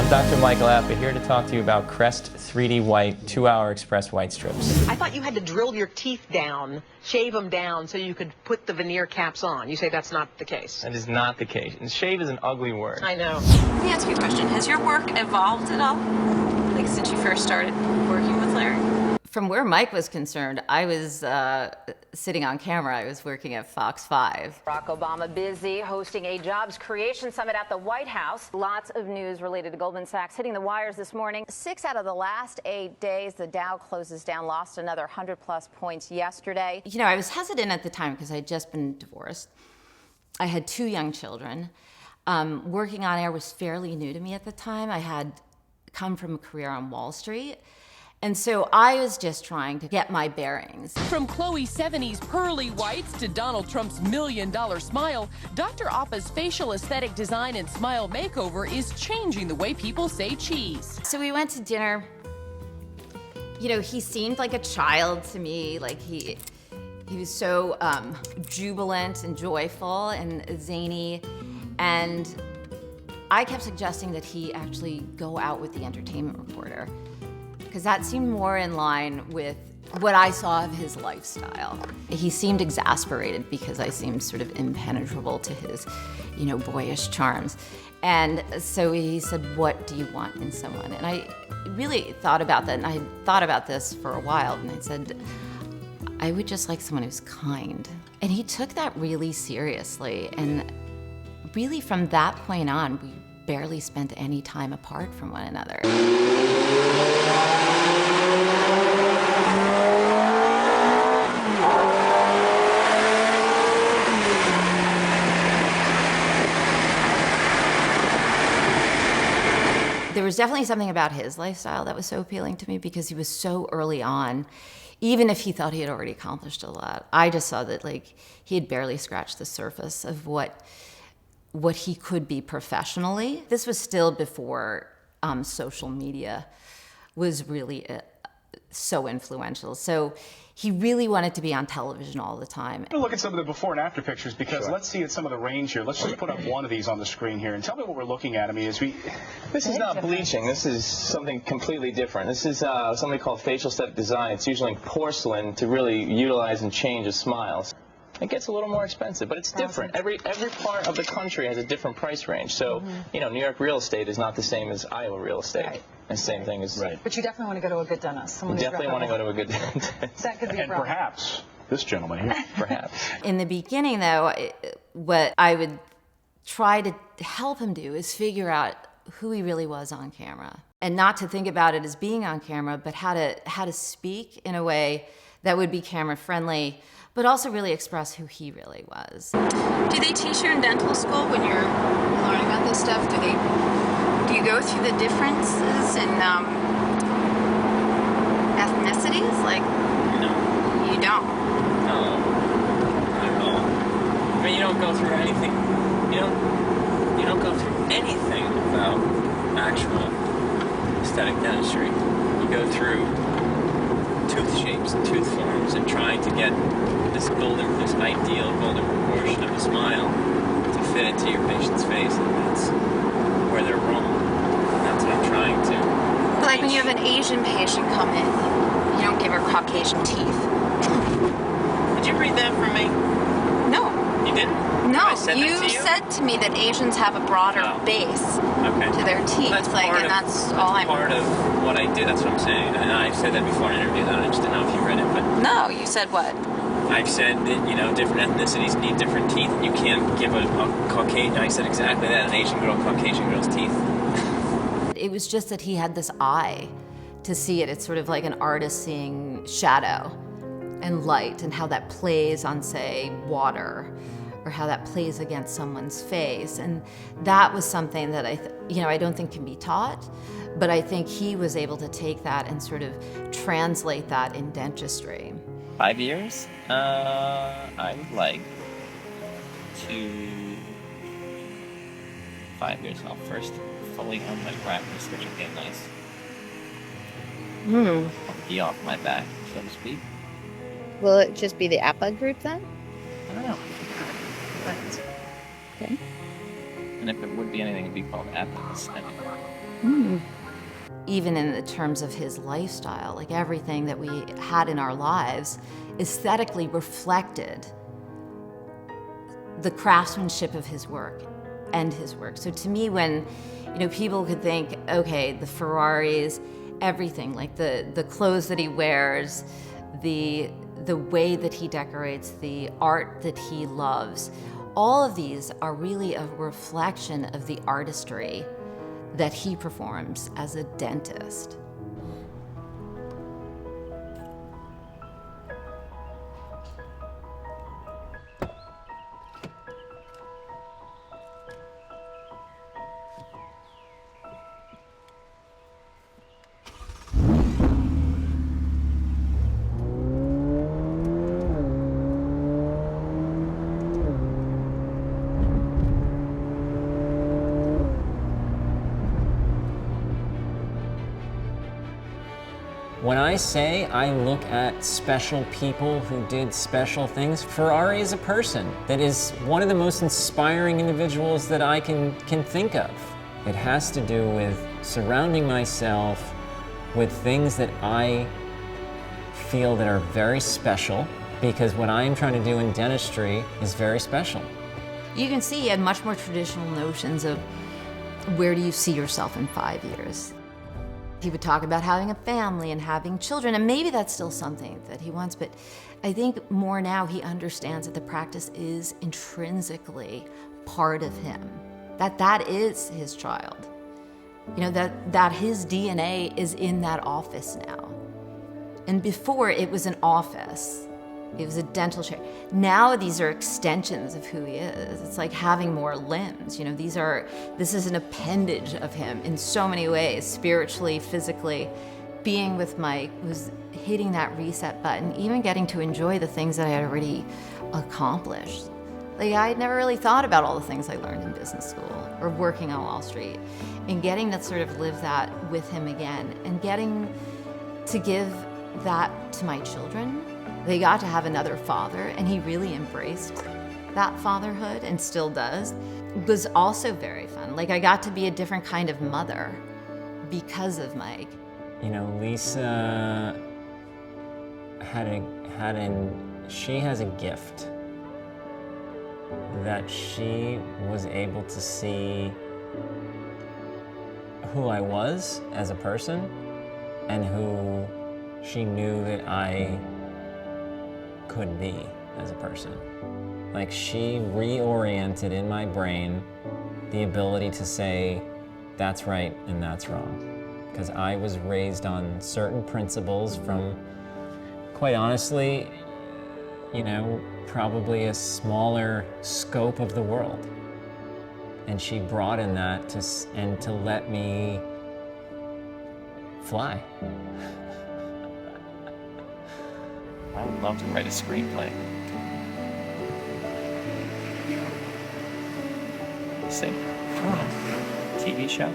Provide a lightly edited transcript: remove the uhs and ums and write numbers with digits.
I'm Dr. Michael Appa, here to talk to you about Crest 3D White 2-Hour Express White Strips. I thought you had to drill your teeth down, shave them down, so you could put the veneer caps on. You say that's not the case. That is not the case. And shave is an ugly word. I know. Let me ask you a question. Has your work evolved at all? Like since you first started working with Larry? From where Mike was concerned, I was sitting on camera. I was working at Fox 5. Barack Obama busy hosting a jobs creation summit at the White House. Lots of news related to Goldman Sachs hitting the wires this morning. 6 out of the last 8 days, the Dow closes down, lost another 100+ points yesterday. You know, I was hesitant at the time because I had just been divorced. I had 2 young children. Working on air was fairly new to me at the time. I had come from a career on Wall Street. And so I was just trying to get my bearings. From Chloe Sevigny's pearly whites to Donald Trump's $1 million smile, Dr. Appa's facial aesthetic design and smile makeover is changing the way people say cheese. So we went to dinner. You know, he seemed like a child to me. Like he was so jubilant and joyful and zany. And I kept suggesting that he actually go out with the entertainment reporter, because that seemed more in line with what I saw of his lifestyle. He seemed exasperated because I seemed sort of impenetrable to his, you know, boyish charms. And so he said, "What do you want in someone?" And I really thought about that, and I had thought about this for a while, and I said, I would just like someone who's kind. And he took that really seriously, and really from that point on, we barely spent any time apart from one another. There was definitely something about his lifestyle that was so appealing to me because he was so early on. Even if he thought he had already accomplished a lot, I just saw that like he had barely scratched the surface of what he could be professionally. This was still before social media was really so influential. So he really wanted to be on television all the time. We'll look at some of the before and after pictures because let's see some of the range here. Let's just put up one of these on the screen here and tell me what we're looking at. I mean, This is not bleaching. This is something completely different. This is something called facial aesthetic design. It's using porcelain to really utilize and change a smile. It gets a little more expensive, but it's different. Every part of the country has a different price range. So, you know, New York real estate is not the same as Iowa real estate. Right. And same thing as... Right. But you definitely want to go to a good dentist. You definitely want to go to a good dentist. That could be a problem. Perhaps this gentleman here. Perhaps. In the beginning, though, what I would try to help him do is figure out who he really was on camera. And not to think about it as being on camera, but how to speak in a way that would be camera friendly, but also really express who he really was. Do they teach you in dental school when you're learning about this stuff? Do you go through the differences in ethnicities? Like, No. you don't. No. Not at all. I mean, you don't go through anything. You don't go through anything about actual aesthetic dentistry. You go through tooth shapes and tooth forms and trying to get this ideal golden proportion of a smile to fit into your patient's face, and that's where they're wrong. That's what I'm trying to Like when teach. you have an Asian patient come in, you don't give her Caucasian teeth. Did you read that from me? No. You didn't? No, I said that you to you? said to me that Asians have a broader Oh. base Okay. to their teeth. That's like, part and of, that's all I'm. part of what I did. That's what I'm saying. And I've said that before in interviews. I just didn't know if you read it, but No, you said what? I've said that, you know, different ethnicities need different teeth, and you can't give a Caucasian. I said exactly that. An Asian girl, Caucasian girl's teeth. It was just that he had this eye to see it. It's sort of like an artist seeing shadow and light and how that plays on, say, water, or how that plays against someone's face. And that was something that I don't think can be taught, but I think he was able to take that and sort of translate that in dentistry. 5 years? I would like to... 5 years. I'll first fully own my practice, which would get nice. I'll be off my back, so to speak. Will it just be the Appa group then? I don't know. Depends. Okay. And if it would be anything, it'd be called Apple Aesthetic. Even in the terms of his lifestyle, like everything that we had in our lives aesthetically reflected the craftsmanship of his work and his work. So to me, when people could think, okay, the Ferraris, everything, like the clothes that he wears, the way that he decorates, the art that he loves, all of these are really a reflection of the artistry that he performs as a dentist. When I say I look at special people who did special things, Ferrari is a person that is one of the most inspiring individuals that I can think of. It has to do with surrounding myself with things that I feel that are very special, because what I am trying to do in dentistry is very special. You can see he had much more traditional notions of where do you see yourself in 5 years. He would talk about having a family and having children, and maybe that's still something that he wants, but I think more now he understands that the practice is intrinsically part of him, that is his child. That his DNA is in that office now. And before it was an office, it was a dental chair. Now these are extensions of who he is. It's like having more limbs. This is an appendage of him in so many ways, spiritually, physically. Being with Mike was hitting that reset button, even getting to enjoy the things that I had already accomplished. Like, I had never really thought about all the things I learned in business school or working on Wall Street, and getting to sort of live that with him again, and getting to give that to my children. They got to have another father, and he really embraced that fatherhood and still does. It was also very fun. Like, I got to be a different kind of mother because of Mike. Lisa she has a gift that she was able to see who I was as a person and who she knew that I could be as a person. Like, she reoriented in my brain the ability to say that's right and that's wrong. Because I was raised on certain principles from, quite honestly, probably a smaller scope of the world. And she brought in that to let me fly. I would love to write a screenplay. Sing. TV show.